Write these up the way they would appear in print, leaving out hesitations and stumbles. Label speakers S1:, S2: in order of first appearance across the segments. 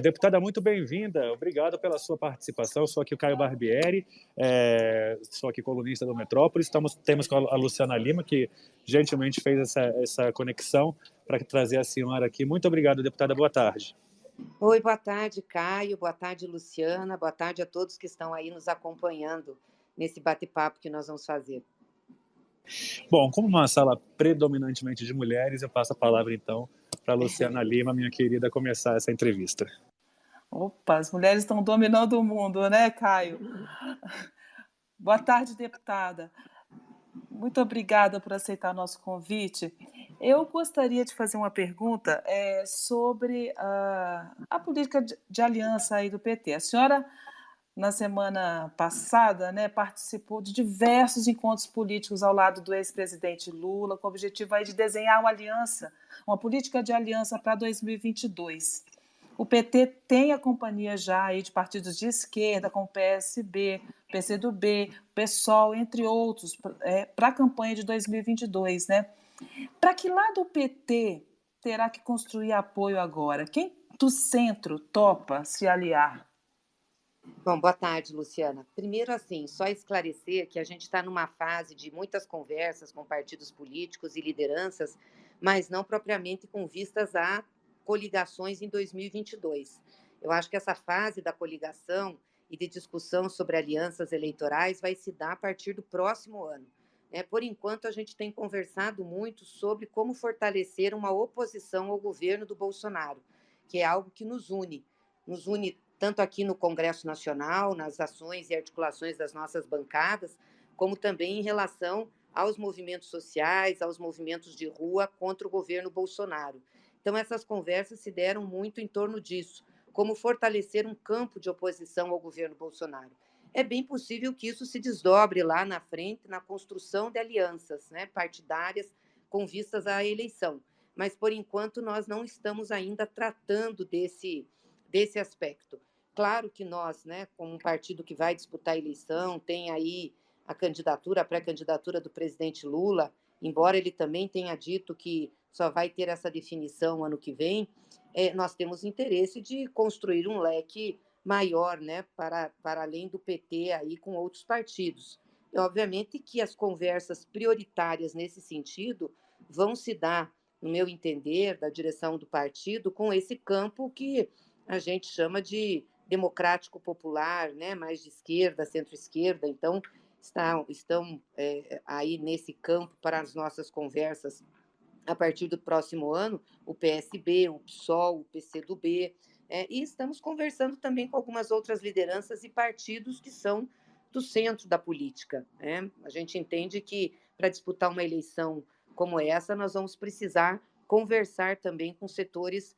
S1: Deputada, muito bem-vinda. Obrigado pela sua participação. Eu sou aqui o Caio Barbieri, sou aqui colunista do Metrópolis. Temos com a Luciana Lima, que gentilmente fez essa conexão para trazer a senhora aqui. Muito obrigado, deputada. Boa tarde.
S2: Oi, boa tarde, Caio. Boa tarde, Luciana. Boa tarde a todos que estão aí nos acompanhando nesse bate-papo que nós vamos fazer.
S1: Bom, como uma sala predominantemente de mulheres, eu passo a palavra, então, para a Luciana Lima, minha querida, começar essa entrevista.
S3: Opa, as mulheres estão dominando o mundo, né, Caio? Boa tarde, deputada. Muito obrigada por aceitar nosso convite. Eu gostaria de fazer uma pergunta sobre a política de aliança aí do PT. A senhora, na semana passada, né, participou de diversos encontros políticos ao lado do ex-presidente Lula, com o objetivo aí de desenhar uma política de aliança para 2022. O PT tem a companhia já aí de partidos de esquerda, como o PSB, PCdoB, PSOL, entre outros, para a campanha de 2022, né? Para que lado o PT terá que construir apoio agora? Quem do centro topa se aliar?
S2: Bom, boa tarde, Luciana. Primeiro, assim, só esclarecer que a gente está numa fase de muitas conversas com partidos políticos e lideranças, mas não propriamente com vistas a coligações em 2022. Eu acho que essa fase da coligação e de discussão sobre alianças eleitorais vai se dar a partir do próximo ano. Por enquanto, a gente tem conversado muito sobre como fortalecer uma oposição ao governo do Bolsonaro, que é algo que nos une tanto aqui no Congresso Nacional, nas ações e articulações das nossas bancadas, como também em relação aos movimentos sociais, aos movimentos de rua contra o governo Bolsonaro. Então, essas conversas se deram muito em torno disso, como fortalecer um campo de oposição ao governo Bolsonaro. É bem possível que isso se desdobre lá na frente, na construção de alianças, né, partidárias com vistas à eleição. Mas, por enquanto, nós não estamos ainda tratando desse aspecto. Claro que nós, né, como um partido que vai disputar a eleição, tem aí a pré-candidatura do presidente Lula, embora ele também tenha dito que só vai ter essa definição ano que vem, nós temos interesse de construir um leque maior, né, para além do PT aí com outros partidos. E, obviamente, que as conversas prioritárias nesse sentido vão se dar, no meu entender, da direção do partido, com esse campo que a gente chama de democrático popular, né, mais de esquerda, centro-esquerda. Então, estão aí nesse campo para as nossas conversas a partir do próximo ano, o PSB, o PSOL, o PCdoB, e estamos conversando também com algumas outras lideranças e partidos que são do centro da política. A gente entende que para disputar uma eleição como essa, nós vamos precisar conversar também com setores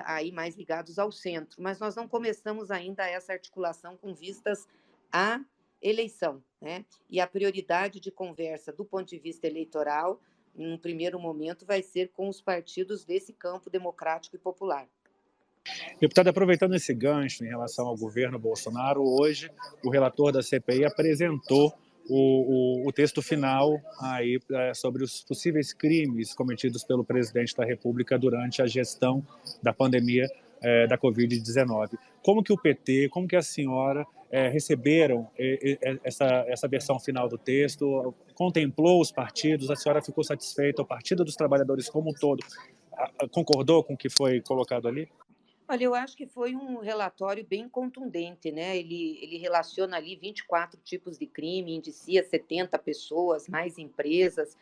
S2: aí mais ligados ao centro, mas nós não começamos ainda essa articulação com vistas à eleição, né? E a prioridade de conversa do ponto de vista eleitoral, em um primeiro momento, vai ser com os partidos desse campo democrático e popular.
S1: Deputada, aproveitando esse gancho em relação ao governo Bolsonaro, hoje o relator da CPI apresentou o texto final aí, sobre os possíveis crimes cometidos pelo presidente da República durante a gestão da pandemia da Covid-19. Como que o PT, como que a senhora receberam essa versão final do texto? Contemplou os partidos? A senhora ficou satisfeita? O Partido dos Trabalhadores como um todo concordou com o que foi colocado ali?
S2: Olha, eu acho que foi um relatório bem contundente, né? Ele relaciona ali 24 tipos de crime, indicia 70 pessoas, mais empresas,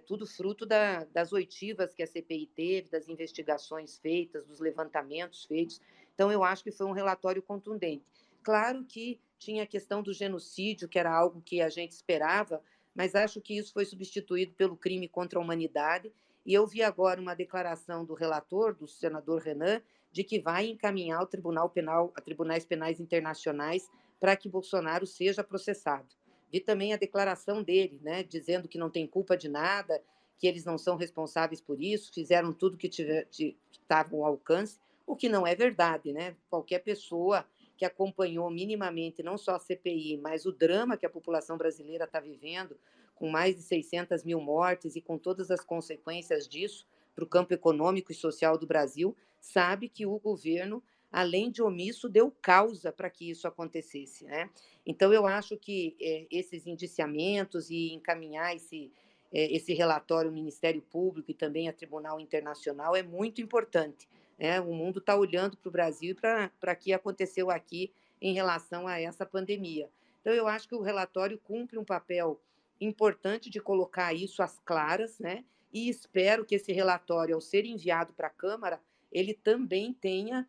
S2: tudo fruto das oitivas que a CPI teve, das investigações feitas, dos levantamentos feitos. Então, eu acho que foi um relatório contundente. Claro que tinha a questão do genocídio, que era algo que a gente esperava, mas acho que isso foi substituído pelo crime contra a humanidade. E eu vi agora uma declaração do relator, do senador Renan, de que vai encaminhar ao Tribunal Penal, a tribunais penais internacionais, para que Bolsonaro seja processado. Vi também a declaração dele, né, dizendo que não tem culpa de nada, que eles não são responsáveis por isso, fizeram tudo que estavam ao alcance, o que não é verdade, né? Qualquer pessoa que acompanhou minimamente não só a CPI, mas o drama que a população brasileira está vivendo, com mais de 600 mil mortes e com todas as consequências disso para o campo econômico e social do Brasil, sabe que o governo, além de omisso, deu causa para que isso acontecesse, né? Então, eu acho que esses indiciamentos e encaminhar esse relatório ao Ministério Público e também a Tribunal Internacional é muito importante, né? O mundo está olhando para o Brasil e para o que aconteceu aqui em relação a essa pandemia. Então, eu acho que o relatório cumpre um papel importante de colocar isso às claras, né? E espero que esse relatório, ao ser enviado para a Câmara, ele também tenha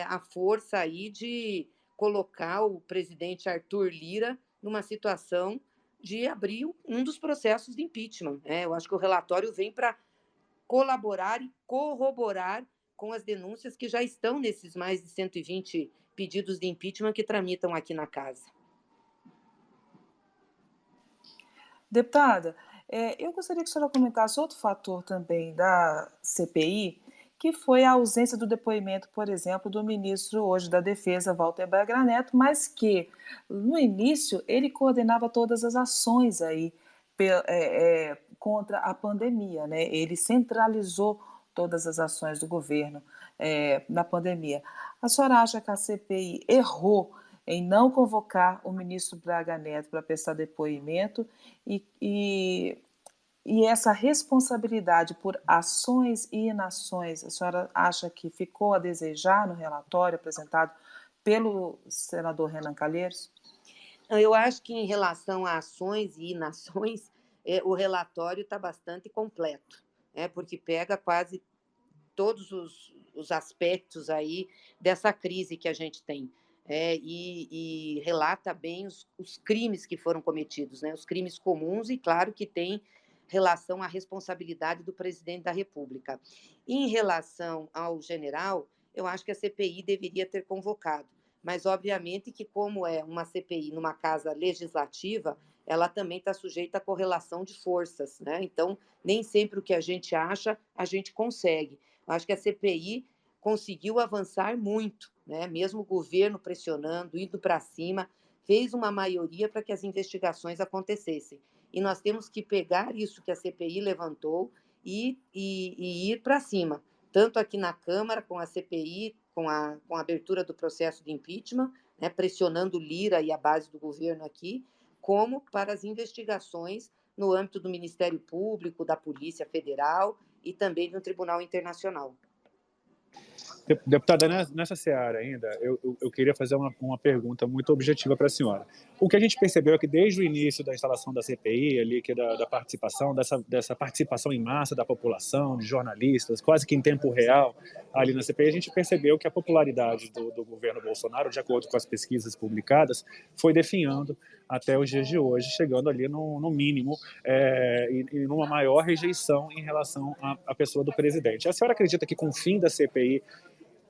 S2: a força aí de colocar o presidente Arthur Lira numa situação de abrir um dos processos de impeachment. Eu acho que o relatório vem para colaborar e corroborar com as denúncias que já estão nesses mais de 120 pedidos de impeachment que tramitam aqui na casa.
S3: Deputada, eu gostaria que a senhora comentasse outro fator também da CPI, que foi a ausência do depoimento, por exemplo, do ministro hoje da Defesa, Walter Braga Neto, mas que, no início, ele coordenava todas as ações aí contra a pandemia, né? Ele centralizou todas as ações do governo na pandemia. A senhora acha que a CPI errou em não convocar o ministro Braga Neto para prestar depoimento e essa responsabilidade por ações e inações, a senhora acha que ficou a desejar no relatório apresentado pelo senador Renan Calheiros?
S2: Eu acho que em relação a ações e inações, o relatório está bastante completo, porque pega quase todos os aspectos aí dessa crise que a gente tem. E relata bem os crimes que foram cometidos, né? Os crimes comuns, e claro que tem relação à responsabilidade do presidente da República. Em relação ao general, eu acho que a CPI deveria ter convocado, mas obviamente que, como é uma CPI numa casa legislativa, ela também está sujeita à correlação de forças, né? Então, nem sempre o que a gente acha, a gente consegue. Eu acho que a CPI conseguiu avançar muito, né? Mesmo o governo pressionando, indo para cima, fez uma maioria para que as investigações acontecessem. E nós temos que pegar isso que a CPI levantou e ir para cima, tanto aqui na Câmara, com a CPI, com a abertura do processo de impeachment, né? Pressionando Lira e a base do governo aqui, como para as investigações no âmbito do Ministério Público, da Polícia Federal e também no Tribunal Internacional.
S1: Deputada, nessa seara ainda, eu queria fazer uma pergunta muito objetiva para a senhora. O que a gente percebeu é que desde o início da instalação da CPI, ali, que da participação, dessa participação em massa da população, de jornalistas, quase que em tempo real, ali na CPI, a gente percebeu que a popularidade do governo Bolsonaro, de acordo com as pesquisas publicadas, foi definhando até os dias de hoje, chegando ali no mínimo e numa maior rejeição em relação à pessoa do presidente. A senhora acredita que com o fim da CPI,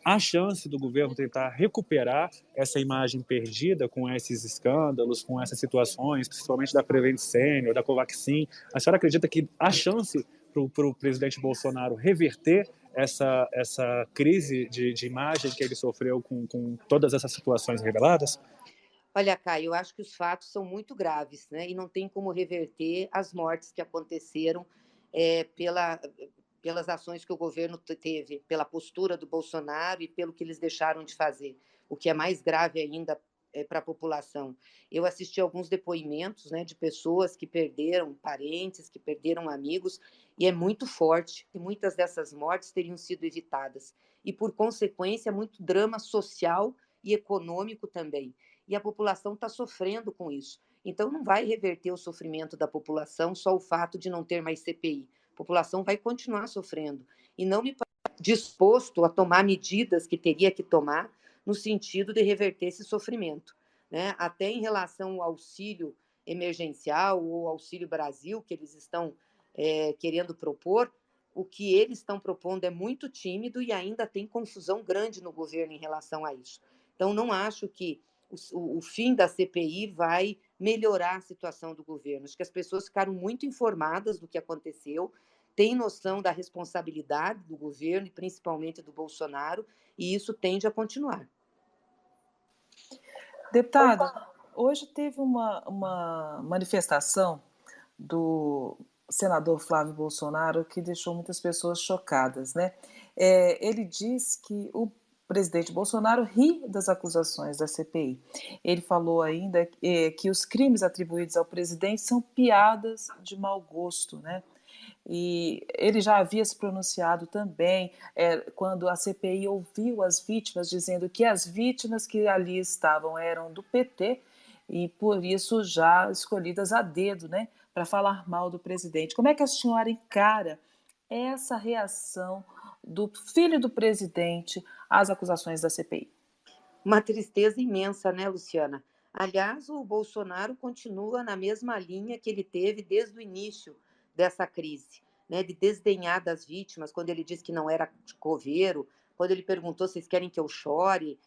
S1: há chance do governo tentar recuperar essa imagem perdida com esses escândalos, com essas situações, principalmente da Prevent Senior, da Covaxin? A senhora acredita que há chance para o presidente Bolsonaro reverter essa crise de imagem que ele sofreu com todas essas situações reveladas?
S2: Olha, Caio, eu acho que os fatos são muito graves, né? E não tem como reverter as mortes que aconteceram pelas ações que o governo teve, pela postura do Bolsonaro e pelo que eles deixaram de fazer, o que é mais grave ainda para a população. Eu assisti alguns depoimentos, né, de pessoas que perderam parentes, que perderam amigos, e é muito forte, e muitas dessas mortes teriam sido evitadas. E, por consequência, muito drama social e econômico também. E a população está sofrendo com isso. Então, não vai reverter o sofrimento da população só o fato de não ter mais CPI. A população vai continuar sofrendo. E não me parece disposto a tomar medidas que teria que tomar no sentido de reverter esse sofrimento, né? Até em relação ao auxílio emergencial ou Auxílio Brasil, que eles estão querendo propor, o que eles estão propondo é muito tímido e ainda tem confusão grande no governo em relação a isso. Então, não acho que o fim da CPI vai melhorar a situação do governo. Acho que as pessoas ficaram muito informadas do que aconteceu, têm noção da responsabilidade do governo e principalmente do Bolsonaro, e isso tende a continuar.
S3: Deputada, hoje teve uma manifestação senador Flávio Bolsonaro que deixou muitas pessoas chocadas, né? Ele diz que o presidente Bolsonaro ri das acusações da CPI. Ele falou ainda que os crimes atribuídos ao presidente são piadas de mau gosto, né? E ele já havia se pronunciado também quando a CPI ouviu as vítimas, dizendo que as vítimas que ali estavam eram do PT e, por isso, já escolhidas a dedo, né, para falar mal do presidente. Como é que a senhora encara essa reação do filho do presidente às acusações da CPI?
S2: Uma tristeza imensa, né, Luciana? Aliás, o Bolsonaro continua na mesma linha que ele teve desde o início dessa crise, né, de desdenhar das vítimas, quando ele disse que não era de coveiro, quando ele perguntou se vocês querem que eu chore,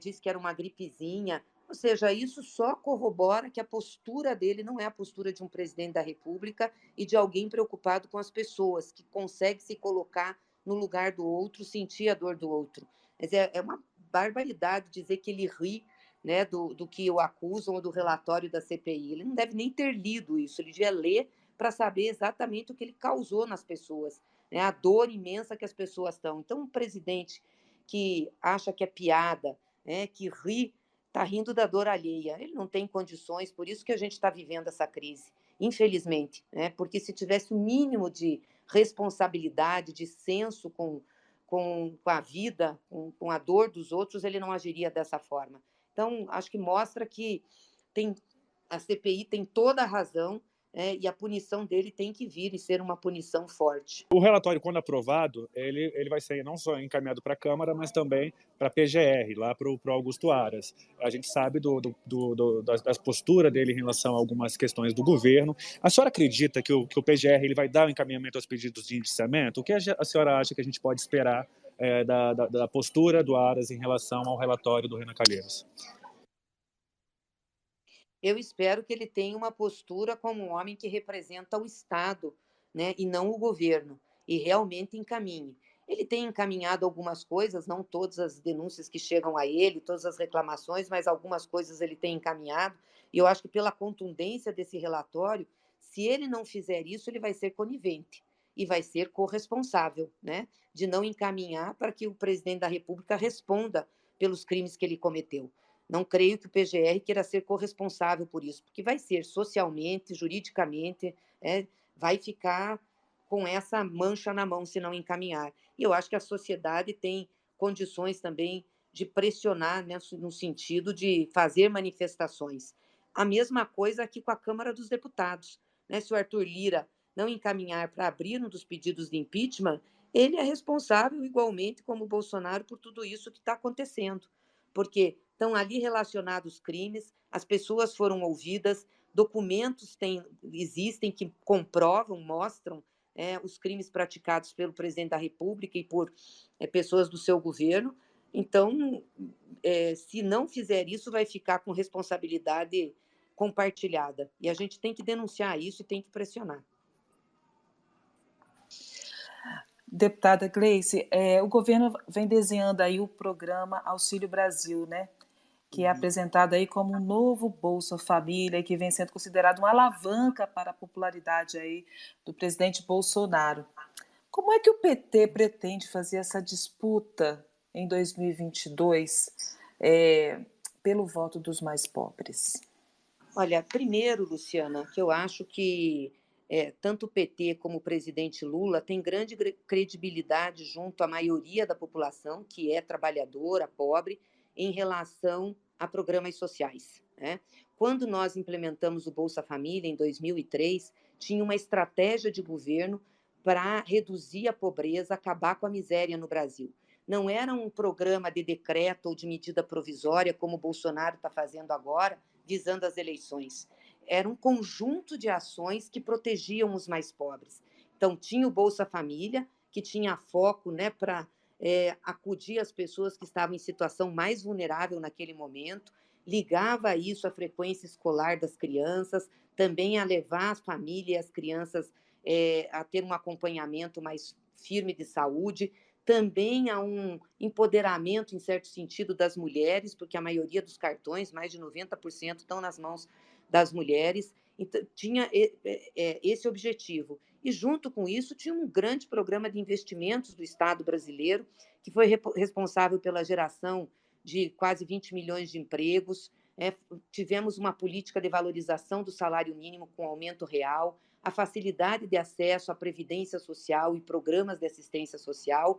S2: disse que era uma gripezinha. Ou seja, isso só corrobora que a postura dele não é a postura de um presidente da República e de alguém preocupado com as pessoas, que consegue se colocar no lugar do outro, sentir a dor do outro. Mas é uma barbaridade dizer que ele ri, né, do que o acusam ou do relatório da CPI. Ele não deve nem ter lido isso, ele devia ler para saber exatamente o que ele causou nas pessoas, né, a dor imensa que as pessoas estão. Então, um presidente que acha que é piada, né, que ri, está rindo da dor alheia. Ele não tem condições, por isso que a gente está vivendo essa crise, infelizmente, né, porque se tivesse o mínimo de responsabilidade, de senso com a vida, com a dor dos outros, ele não agiria dessa forma. Então, acho que mostra que a CPI tem toda a razão, né, e a punição dele tem que vir e ser uma punição forte.
S1: O relatório, quando aprovado, ele vai ser não só encaminhado para a Câmara, mas também para a PGR, lá para o Augusto Aras. A gente sabe da postura dele em relação a algumas questões do governo. A senhora acredita que o PGR ele vai dar o encaminhamento aos pedidos de indiciamento? O que a senhora acha que a gente pode esperar da postura do Aras em relação ao relatório do Renan Calheiros?
S2: Eu espero que ele tenha uma postura como um homem que representa o Estado, né, e não o governo, e realmente encaminhe. Ele tem encaminhado algumas coisas, não todas as denúncias que chegam a ele, todas as reclamações, mas algumas coisas ele tem encaminhado, e eu acho que pela contundência desse relatório, se ele não fizer isso, ele vai ser conivente e vai ser corresponsável, né, de não encaminhar para que o presidente da República responda pelos crimes que ele cometeu. Não creio que o PGR queira ser corresponsável por isso, porque vai ser socialmente, juridicamente, vai ficar com essa mancha na mão se não encaminhar. E eu acho que a sociedade tem condições também de pressionar, né, no sentido de fazer manifestações. A mesma coisa aqui com a Câmara dos Deputados, né? Se o Arthur Lira não encaminhar para abrir um dos pedidos de impeachment, ele é responsável igualmente como o Bolsonaro por tudo isso que está acontecendo, porque estão ali relacionados crimes, as pessoas foram ouvidas, documentos existem que comprovam, mostram os crimes praticados pelo presidente da República e por pessoas do seu governo. Então, se não fizer isso, vai ficar com responsabilidade compartilhada. E a gente tem que denunciar isso e tem que pressionar.
S3: Deputada Gleice, o governo vem desenhando aí o programa Auxílio Brasil, né? Que é apresentado aí como um novo Bolsa Família e que vem sendo considerado uma alavanca para a popularidade aí do presidente Bolsonaro. Como é que o PT pretende fazer essa disputa em 2022 pelo voto dos mais pobres?
S2: Olha, primeiro, Luciana, que eu acho que tanto o PT como o presidente Lula têm grande credibilidade junto à maioria da população, que é trabalhadora, pobre, em relação a programas sociais, né? Quando nós implementamos o Bolsa Família em 2003, tinha uma estratégia de governo para reduzir a pobreza, acabar com a miséria no Brasil. Não era um programa de decreto ou de medida provisória, como o Bolsonaro está fazendo agora, visando as eleições. Era um conjunto de ações que protegiam os mais pobres. Então, tinha o Bolsa Família, que tinha foco, né, para acudir as pessoas que estavam em situação mais vulnerável naquele momento, ligava isso à frequência escolar das crianças, também a levar as famílias e as crianças a ter um acompanhamento mais firme de saúde, também há um empoderamento, em certo sentido, das mulheres, porque a maioria dos cartões, mais de 90%, estão nas mãos das mulheres. Então, tinha esse objetivo. E, junto com isso, tinha um grande programa de investimentos do Estado brasileiro, que foi responsável pela geração de quase 20 milhões de empregos. Tivemos uma política de valorização do salário mínimo com aumento real, a facilidade de acesso à previdência social e programas de assistência social.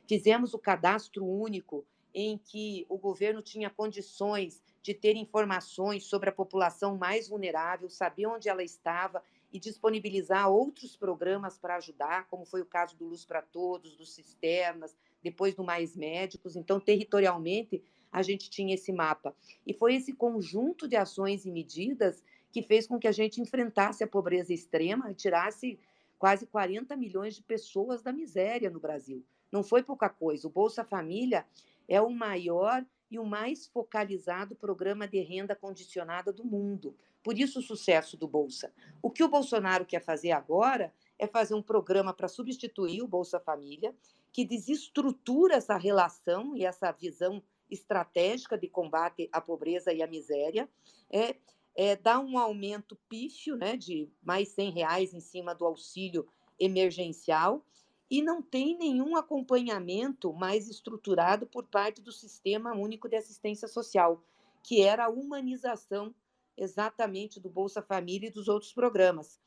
S2: Fizemos o cadastro único, em que o governo tinha condições de ter informações sobre a população mais vulnerável, saber onde ela estava e disponibilizar outros programas para ajudar, como foi o caso do Luz para Todos, do Cisternas, depois do Mais Médicos. Então, territorialmente, a gente tinha esse mapa. E foi esse conjunto de ações e medidas que fez com que a gente enfrentasse a pobreza extrema e tirasse quase 40 milhões de pessoas da miséria no Brasil. Não foi pouca coisa. O Bolsa Família é o maior e o mais focalizado programa de renda condicionada do mundo. Por isso o sucesso do Bolsa. O que o Bolsonaro quer fazer agora é fazer um programa para substituir o Bolsa Família, que desestrutura essa relação e essa visão estratégica de combate à pobreza e à miséria, dá um aumento pífio, né, de mais R$ 100 em cima do auxílio emergencial, e não tem nenhum acompanhamento mais estruturado por parte do Sistema Único de Assistência Social, que era a humanização exatamente do Bolsa Família e dos outros programas.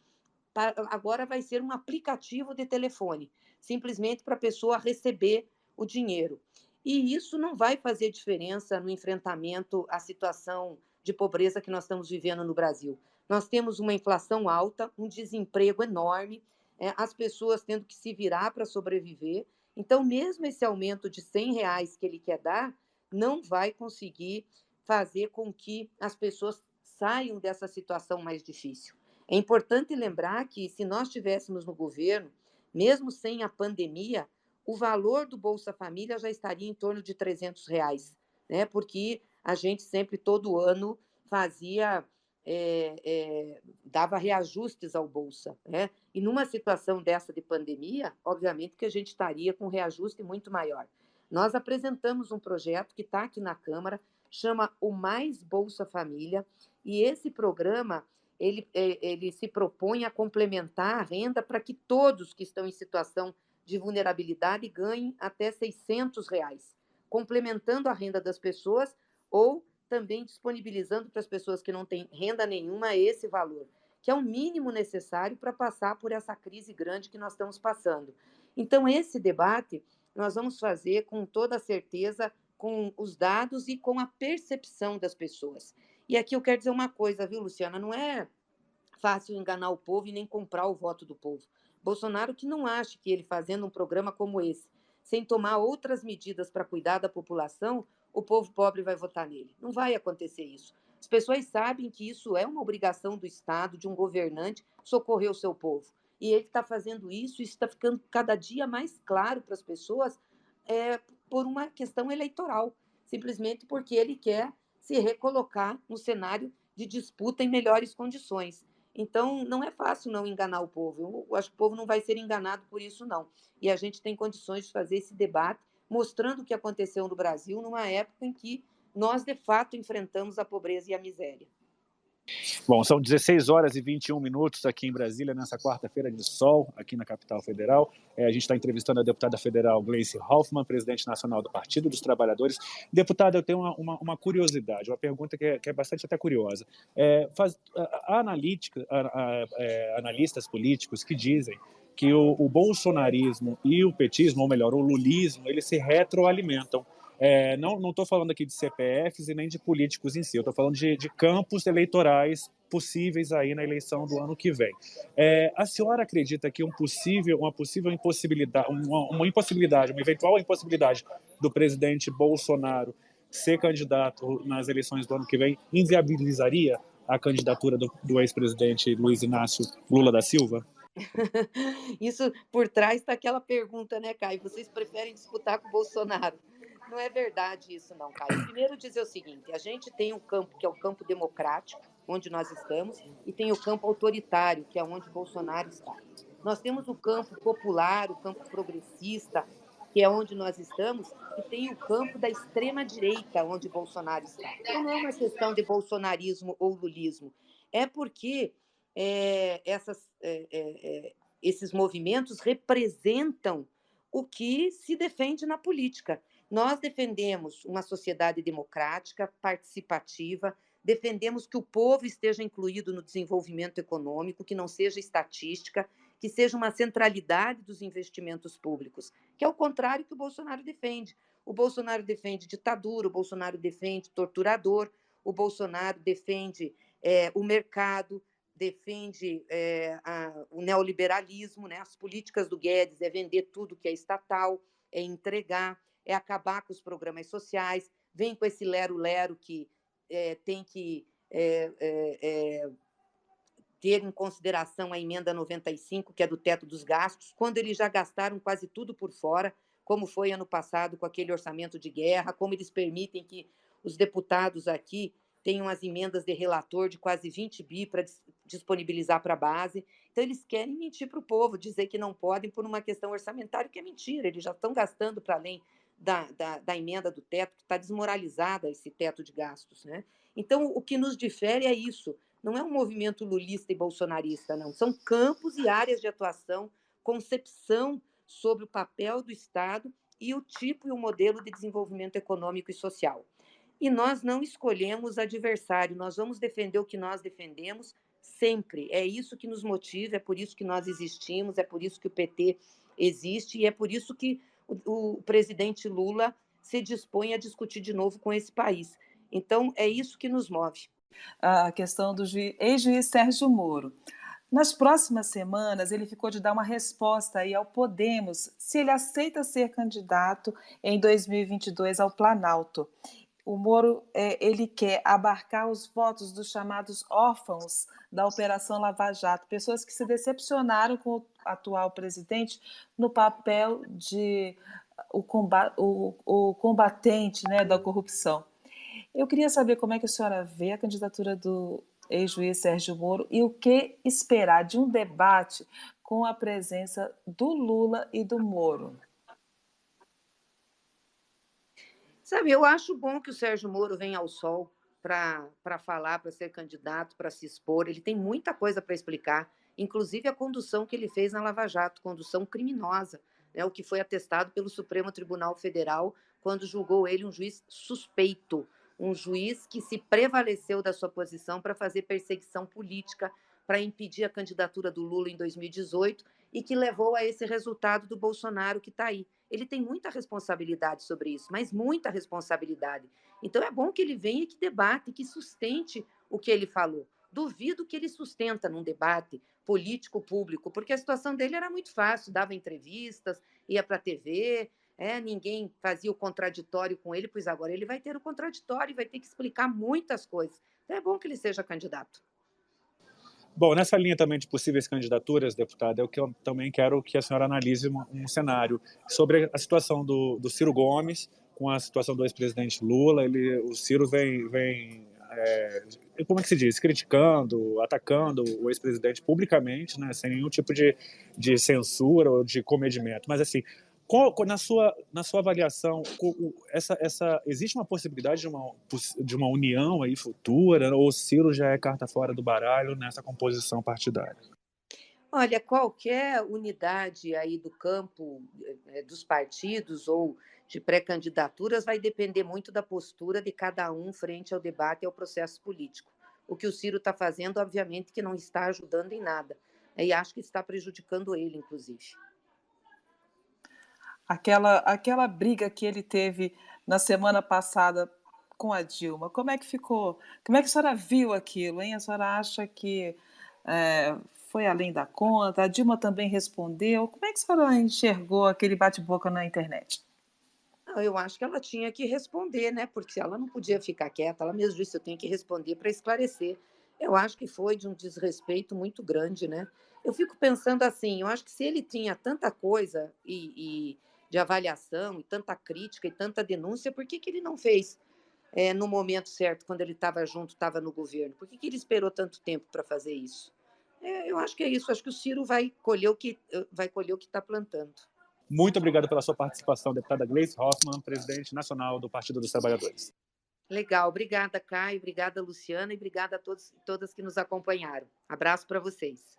S2: Agora vai ser um aplicativo de telefone, simplesmente para a pessoa receber o dinheiro. E isso não vai fazer diferença no enfrentamento à situação de pobreza que nós estamos vivendo no Brasil. Nós temos uma inflação alta, um desemprego enorme, as pessoas tendo que se virar para sobreviver. Então, mesmo esse aumento de R$ 100 que ele quer dar, não vai conseguir fazer com que as pessoas saiam dessa situação mais difícil. É importante lembrar que, se nós estivéssemos no governo, mesmo sem a pandemia, o valor do Bolsa Família já estaria em torno de R$ 300, né? Porque a gente sempre, todo ano, fazia, dava reajustes ao Bolsa, né? E numa situação dessa de pandemia, obviamente que a gente estaria com um reajuste muito maior. Nós apresentamos um projeto que está aqui na Câmara, chama o Mais Bolsa Família, e esse programa ele se propõe a complementar a renda para que todos que estão em situação de vulnerabilidade ganhem até R$ 600, complementando a renda das pessoas ou também disponibilizando para as pessoas que não têm renda nenhuma esse valor, que é o mínimo necessário para passar por essa crise grande que nós estamos passando. Então, esse debate nós vamos fazer com toda a certeza, com os dados e com a percepção das pessoas. E aqui eu quero dizer uma coisa, viu, Luciana? Não é fácil enganar o povo e nem comprar o voto do povo. Bolsonaro que não acha que ele fazendo um programa como esse, sem tomar outras medidas para cuidar da população, o povo pobre vai votar nele. Não vai acontecer isso. As pessoas sabem que isso é uma obrigação do Estado, de um governante, socorrer o seu povo. E ele está fazendo isso, e isso está ficando cada dia mais claro para as pessoas, por uma questão eleitoral, simplesmente porque ele quer se recolocar no cenário de disputa em melhores condições. Então, não é fácil não enganar o povo. Eu acho que o povo não vai ser enganado por isso, não. E a gente tem condições de fazer esse debate, mostrando o que aconteceu no Brasil numa época em que nós, de fato, enfrentamos a pobreza e a miséria.
S1: Bom, são 16 horas e 21 minutos aqui em Brasília, nessa quarta-feira de sol, aqui na capital federal. A gente está entrevistando a deputada federal Gleice Hoffmann, presidente nacional do Partido dos Trabalhadores. Deputada, eu tenho uma curiosidade, uma pergunta que é bastante até curiosa. Há analistas políticos que dizem que o bolsonarismo e o petismo, ou melhor, o lulismo, eles se retroalimentam. Não estou falando aqui de CPFs e nem de políticos em si, eu estou falando de campos eleitorais possíveis aí na eleição do ano que vem. A senhora acredita que uma possível impossibilidade, uma eventual impossibilidade do presidente Bolsonaro ser candidato nas eleições do ano que vem inviabilizaria a candidatura do ex-presidente Luiz Inácio Lula da Silva?
S2: Isso por trás está aquela pergunta, né, Caio? Vocês preferem disputar com o Bolsonaro? Não é verdade isso, não, Caio. Primeiro dizer o seguinte: a gente tem um campo que é o campo democrático, onde nós estamos, e tem o campo autoritário, que é onde Bolsonaro está. Nós temos o campo popular, o campo progressista, que é onde nós estamos, e tem o campo da extrema-direita, onde Bolsonaro está. Então, não é uma questão de bolsonarismo ou lulismo, é porque esses movimentos representam o que se defende na política. Nós defendemos uma sociedade democrática, participativa, defendemos que o povo esteja incluído no desenvolvimento econômico, que não seja estatística, que seja uma centralidade dos investimentos públicos, que é o contrário que o Bolsonaro defende. O Bolsonaro defende ditadura, o Bolsonaro defende torturador, o Bolsonaro defende o mercado, defende o neoliberalismo, né? As políticas do Guedes é vender tudo que é estatal, é entregar, é acabar com os programas sociais, vem com esse lero-lero que tem que ter em consideração a emenda 95, que é do teto dos gastos, quando eles já gastaram quase tudo por fora, como foi ano passado com aquele orçamento de guerra, como eles permitem que os deputados aqui tenham as emendas de relator de quase 20 bi para disponibilizar para a base. Então, eles querem mentir para o povo, dizer que não podem por uma questão orçamentária, que é mentira, eles já estão gastando para além da emenda do teto, que está desmoralizada esse teto de gastos, né? Então, o que nos difere é isso, não é um movimento lulista e bolsonarista, não. São campos e áreas de atuação, concepção sobre o papel do Estado e o tipo e o modelo de desenvolvimento econômico e social. E nós não escolhemos adversário, nós vamos defender o que nós defendemos sempre. É isso que nos motiva, é por isso que nós existimos, é por isso que o PT existe e é por isso que o presidente Lula se dispõe a discutir de novo com esse país. Então, é isso que nos move.
S3: A questão do ex-juiz Sérgio Moro. Nas próximas semanas, ele ficou de dar uma resposta aí ao Podemos se ele aceita ser candidato em 2022 ao Planalto. O Moro ele quer abarcar os votos dos chamados órfãos da Operação Lava Jato, pessoas que se decepcionaram com o atual presidente no papel de o combatente, né, da corrupção. Eu queria saber como é que a senhora vê a candidatura do ex-juiz Sérgio Moro e o que esperar de um debate com a presença do Lula e do Moro.
S2: Sabe, eu acho bom que o Sérgio Moro venha ao sol para falar, para ser candidato, para se expor. Ele tem muita coisa para explicar, inclusive a condução que ele fez na Lava Jato, condução criminosa, né, o que foi atestado pelo Supremo Tribunal Federal quando julgou ele um juiz suspeito, um juiz que se prevaleceu da sua posição para fazer perseguição política, para impedir a candidatura do Lula em 2018 e que levou a esse resultado do Bolsonaro que está aí. Ele tem muita responsabilidade sobre isso, mas muita responsabilidade. Então é bom que ele venha e que debate, que sustente o que ele falou. Duvido que ele sustenta num debate político público, porque a situação dele era muito fácil, dava entrevistas, ia para a TV, ninguém fazia o contraditório com ele, pois agora ele vai ter o contraditório e vai ter que explicar muitas coisas. Então é bom que ele seja candidato.
S1: Bom, nessa linha também de possíveis candidaturas, deputada, é o que eu também quero que a senhora analise um cenário sobre a situação do Ciro Gomes com a situação do ex-presidente Lula. O Ciro vem como é que se diz, criticando, atacando o ex-presidente publicamente, né, sem nenhum tipo de censura ou de comedimento. Mas assim, na sua avaliação, existe uma possibilidade de uma união aí futura, ou o Ciro já é carta fora do baralho nessa composição partidária?
S2: Olha, qualquer unidade aí do campo dos partidos ou de pré-candidaturas vai depender muito da postura de cada um frente ao debate e ao processo político. O que o Ciro está fazendo, obviamente, que não está ajudando em nada. E acho que está prejudicando ele, inclusive.
S3: Aquela briga que ele teve na semana passada com a Dilma, como é que ficou? Como é que a senhora viu aquilo, hein? A senhora acha que foi além da conta? A Dilma também respondeu. Como é que a senhora enxergou aquele bate-boca na internet?
S2: Eu acho que ela tinha que responder, né? Porque ela não podia ficar quieta, ela mesma disse, eu tenho que responder para esclarecer. Eu acho que foi de um desrespeito muito grande, né? Eu fico pensando assim, eu acho que se ele tinha tanta coisa de avaliação, e tanta crítica, e tanta denúncia, por que ele não fez no momento certo, quando ele estava junto, estava no governo? Por que ele esperou tanto tempo para fazer isso? Eu acho que é isso, acho que o Ciro vai colher o que está plantando.
S1: Muito obrigado pela sua participação, deputada Gleice Hoffmann, presidente nacional do Partido dos Trabalhadores.
S2: Legal, obrigada, Caio, obrigada, Luciana, e obrigada a todos e todas que nos acompanharam. Abraço para vocês.